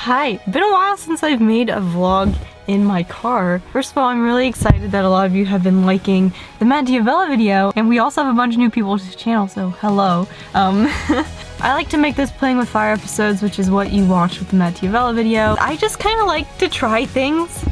Hi, been a while since I've made a vlog in my car. First of all, I'm really excited that a lot of you have been liking the Matt D'Avella video, and we also have a bunch of new people to the channel, so hello. I like to make this playing with fire episodes, which is what you watched with the Matt D'Avella video. I just kind of like to try things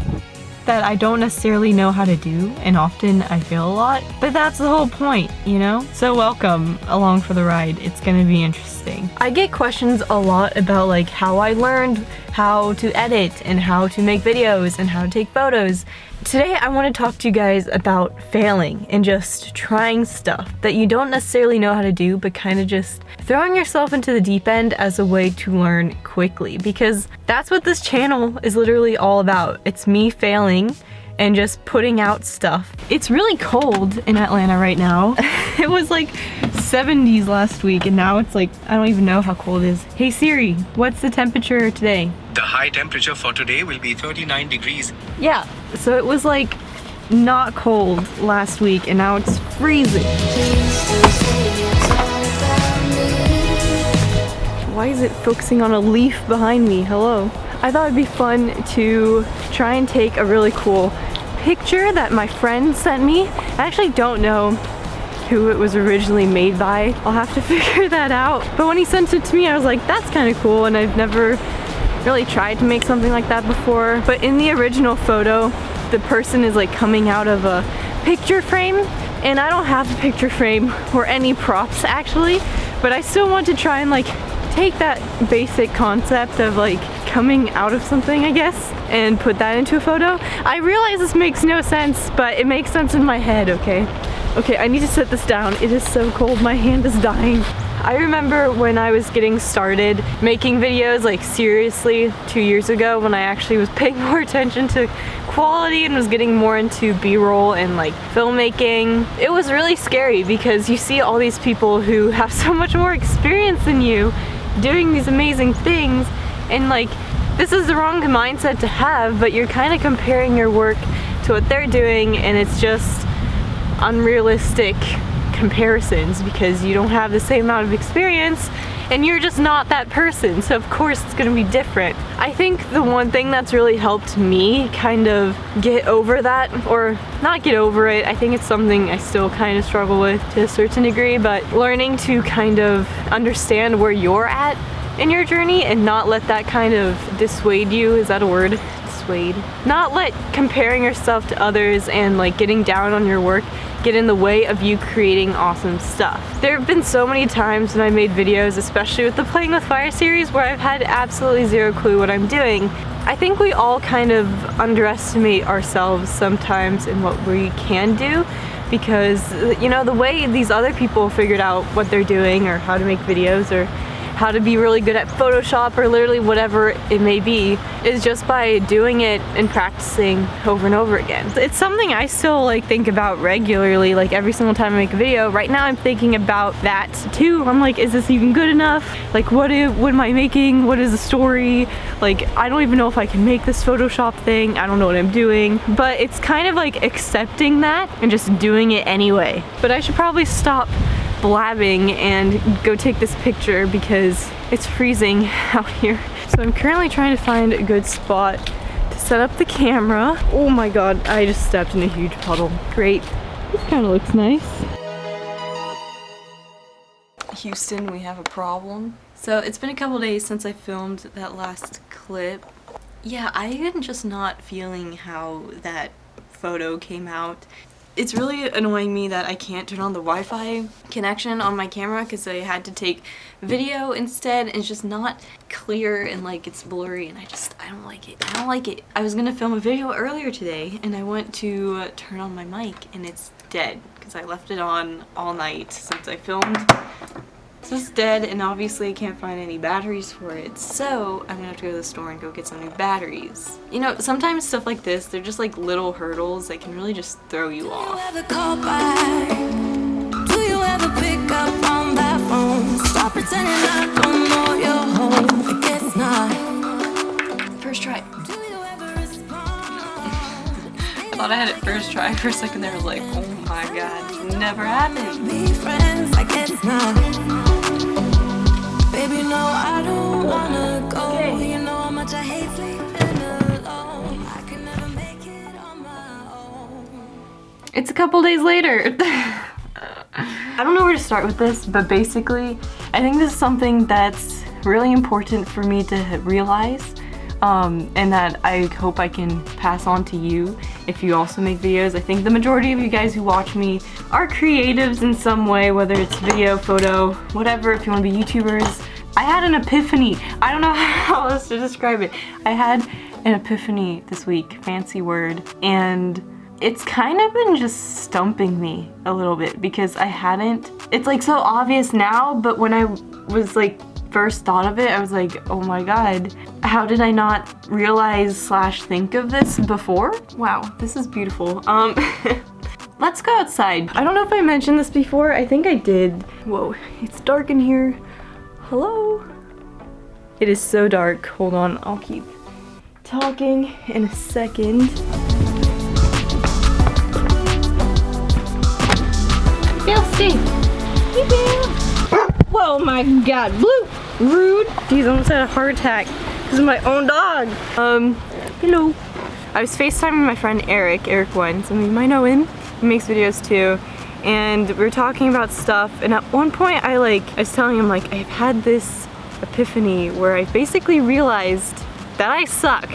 that I don't necessarily know how to do, and often I fail a lot, but that's the whole point, you know? So welcome along for the ride. It's gonna be interesting. I get questions a lot about like how I learned how to edit and how to make videos and how to take photos. Today I want to talk to you guys about failing and just trying stuff that you don't necessarily know how to do, but kind of just throwing yourself into the deep end as a way to learn quickly, because that's what this channel is literally all about. It's me failing and just putting out stuff. It's really cold in Atlanta right now. It was like 70s last week and now it's like, I don't even know how cold it is. Hey Siri, what's the temperature today? The high temperature for today will be 39 degrees. Yeah, so it was like not cold last week and now it's freezing. Why is it focusing on a leaf behind me? Hello. I thought it'd be fun to try and take a really cool picture that my friend sent me. I actually don't know who it was originally made by. I'll have to figure that out. But when he sent it to me, I was like, that's kind of cool, and I've never really tried to make something like that before. But in the original photo, the person is like coming out of a picture frame, and I don't have a picture frame or any props actually, but I still want to try and like take that basic concept of like coming out of something, I guess, and put that into a photo. I realize this makes no sense, but it makes sense in my head, okay? Okay, I need to set this down. It is so cold, my hand is dying. I remember when I was getting started making videos, like seriously 2 years ago, when I actually was paying more attention to quality and was getting more into B-roll and like filmmaking. It was really scary because you see all these people who have so much more experience than you doing these amazing things, and like this is the wrong mindset to have, but you're kind of comparing your work to what they're doing, and it's just unrealistic comparisons because you don't have the same amount of experience and you're just not that person, so of course it's gonna be different. I think the one thing that's really helped me kind of get over that, or not get over it, I think it's something I still kind of struggle with to a certain degree, but learning to kind of understand where you're at in your journey and not let that kind of dissuade you. Is that a word? Dissuade? Not let comparing yourself to others and like getting down on your work get in the way of you creating awesome stuff. There have been so many times when I made videos, especially with the Playing with Fire series, where I've had absolutely zero clue what I'm doing. I think we all kind of underestimate ourselves sometimes in what we can do, because you know, the way these other people figured out what they're doing or how to make videos or how to be really good at Photoshop or literally whatever it may be is just by doing it and practicing over and over again. It's something I still like think about regularly, like every single time I make a video. Right now I'm thinking about that too. I'm like, is this even good enough? Like what am I making? What is the story? Like I don't even know if I can make this Photoshop thing. I don't know what I'm doing. But it's kind of like accepting that and just doing it anyway. But I should probably stop blabbing and go take this picture because it's freezing out here. So I'm currently trying to find a good spot to set up the camera. Oh my god, I just stepped in a huge puddle. Great. This kind of looks nice. Houston, we have a problem. So it's been a couple days since I filmed that last clip. Yeah, I am just not feeling how that photo came out. It's really annoying me that I can't turn on the Wi-Fi connection on my camera because I had to take video instead. It's just not clear and like it's blurry, and I don't like it. I don't like it. I was gonna film a video earlier today and I went to turn on my mic and it's dead because I left it on all night since I filmed. So it's dead, and obviously I can't find any batteries for it, so I'm gonna have to go to the store and go get some new batteries. You know, sometimes stuff like this, they're just like little hurdles that can really just throw you off. Do you ever pick up on that phone? Stop pretending I don't know you're home. I guess not. First try. Thought I had it first try. For a second there I was like, oh my god, never happened. Be friends, I guess not. Baby, no, I don't wanna go. You know how much I hate It's a couple days later. I don't know where to start with this, but basically, I think this is something that's really important for me to realize, and that I hope I can pass on to you if you also make videos. I think the majority of you guys who watch me are creatives in some way, whether it's video, photo, whatever, if you want to be YouTubers. I had an epiphany. I don't know how else to describe it. I had an epiphany this week, fancy word, and it's kind of been just stumping me a little bit because I hadn't, it's like so obvious now, but when I was like first thought of it, I was like, oh my god, how did I not realize slash think of this before? Wow, this is beautiful. Let's go outside. I don't know if I mentioned this before, I think I did. Whoa, it's dark in here. Hello? It is so dark. Hold on, I'll keep talking in a second. Feel safe. Whoa, my god, Blue! Rude. Jeez, I almost had a heart attack. This is my own dog. Hello. I was FaceTiming my friend Eric One. Some of you might know him. He makes videos too. And we were talking about stuff, and at one point I was telling him like, I've had this epiphany where I basically realized that I suck.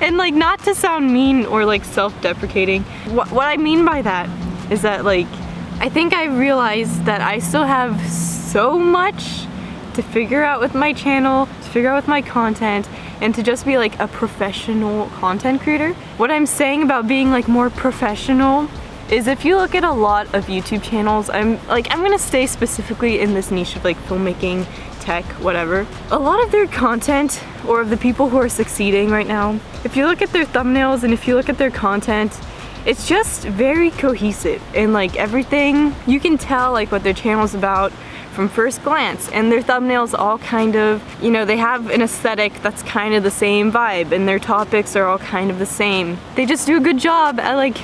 And like, not to sound mean or like self-deprecating, what I mean by that is that like, I think I realized that I still have so much to figure out with my channel, to figure out with my content, and to just be like a professional content creator. What I'm saying about being like more professional is if you look at a lot of YouTube channels, I'm gonna stay specifically in this niche of like filmmaking, tech, whatever. A lot of their content, or of the people who are succeeding right now, if you look at their thumbnails and if you look at their content, it's just very cohesive, and like everything, you can tell like what their channel's about from first glance, and their thumbnails all kind of, you know, they have an aesthetic that's kind of the same vibe, and their topics are all kind of the same. They just do a good job at like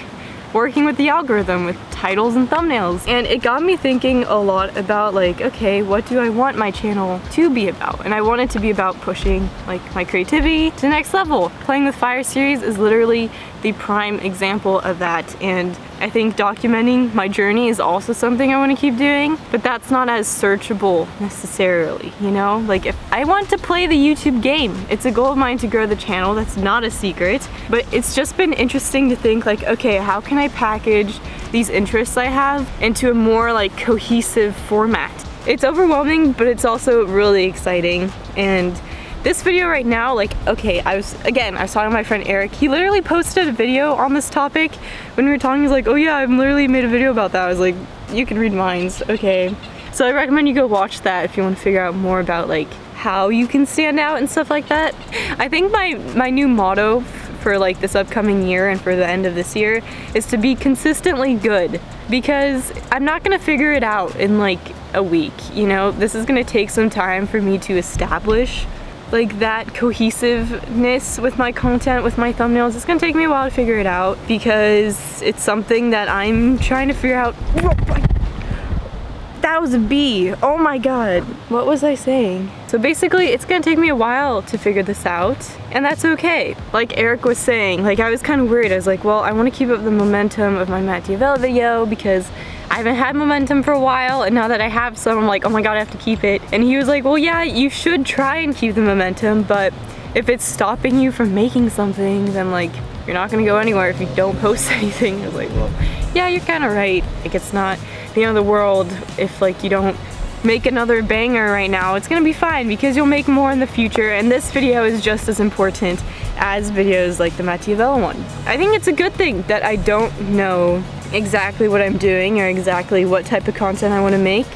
working with the algorithm with titles and thumbnails. And it got me thinking a lot about like, okay, what do I want my channel to be about? And I want it to be about pushing like my creativity to the next level. Playing with Fire series is literally the prime example of that, and I think documenting my journey is also something I want to keep doing, but that's not as searchable necessarily, you know? Like, if I want to play the YouTube game, it's a goal of mine to grow the channel, that's not a secret, but it's just been interesting to think like, okay, how can I package these interests I have into a more like cohesive format? It's overwhelming, but it's also really exciting. And this video right now, like, okay, I was talking to my friend Eric. He literally posted a video on this topic. When we were talking, he was like, oh yeah, I've literally made a video about that. I was like, you can read mine, okay. So I recommend you go watch that if you want to figure out more about like how you can stand out and stuff like that. I think my new motto for like this upcoming year and for the end of this year is to be consistently good, because I'm not gonna figure it out in like a week, you know? This is gonna take some time for me to establish like that cohesiveness with my content, with my thumbnails. It's gonna take me a while to figure it out because it's something that I'm trying to figure out. That was a bee. Oh my god. What was I saying? So basically, it's gonna take me a while to figure this out, and that's okay. Like Eric was saying, like I was kind of worried. I was like, well, I want to keep up the momentum of my Matt Diavella video because I haven't had momentum for a while, and now that I have some, I'm like, oh my god, I have to keep it. And he was like, well, yeah, you should try and keep the momentum, but if it's stopping you from making something, then like, you're not gonna go anywhere if you don't post anything. I was like, well, yeah, you're kind of right. Like, it's not the end of the world if like you don't make another banger right now. It's gonna be fine because you'll make more in the future, and this video is just as important as videos like the Matt Diavella one. I think it's a good thing that I don't know exactly what I'm doing or exactly what type of content I want to make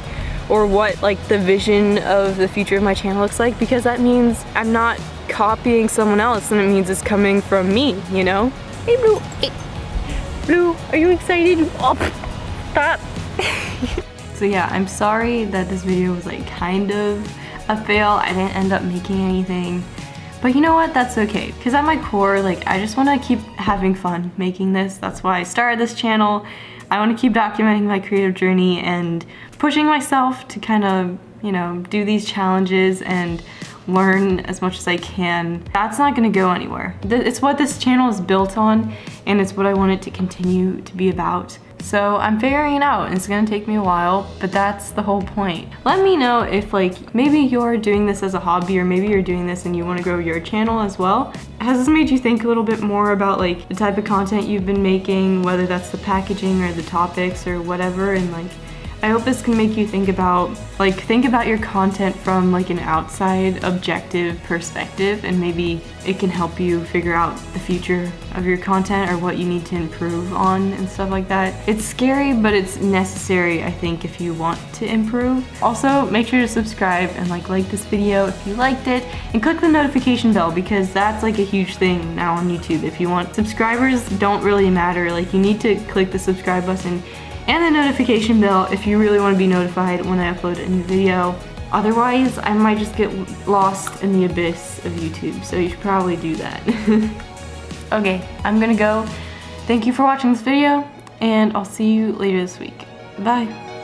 or what like the vision of the future of my channel looks like, because that means I'm not copying someone else, and it means it's coming from me, you know? Hey Blue, hey. Blue, are you excited? Oh, stop. So yeah, I'm sorry that this video was like kind of a fail. I didn't end up making anything. But you know what, that's okay. Because at my core, like, I just want to keep having fun making this. That's why I started this channel. I want to keep documenting my creative journey and pushing myself to kind of, you know, do these challenges and learn as much as I can. That's not gonna go anywhere. It's what this channel is built on, and it's what I want it to continue to be about. So I'm figuring it out, and it's gonna take me a while, but that's the whole point. Let me know if like, maybe you're doing this as a hobby, or maybe you're doing this and you wanna grow your channel as well. Has this made you think a little bit more about like the type of content you've been making, whether that's the packaging or the topics or whatever, and like, I hope this can make you think about your content from like an outside objective perspective, and maybe it can help you figure out the future of your content or what you need to improve on and stuff like that. It's scary, but it's necessary, I think, if you want to improve. Also, make sure to subscribe and like this video if you liked it, and click the notification bell, because that's like a huge thing now on YouTube. If you want, subscribers don't really matter. Like, you need to click the subscribe button and the notification bell if you really want to be notified when I upload a new video. Otherwise, I might just get lost in the abyss of YouTube, so you should probably do that. Okay, I'm gonna go. Thank you for watching this video, and I'll see you later this week. Bye.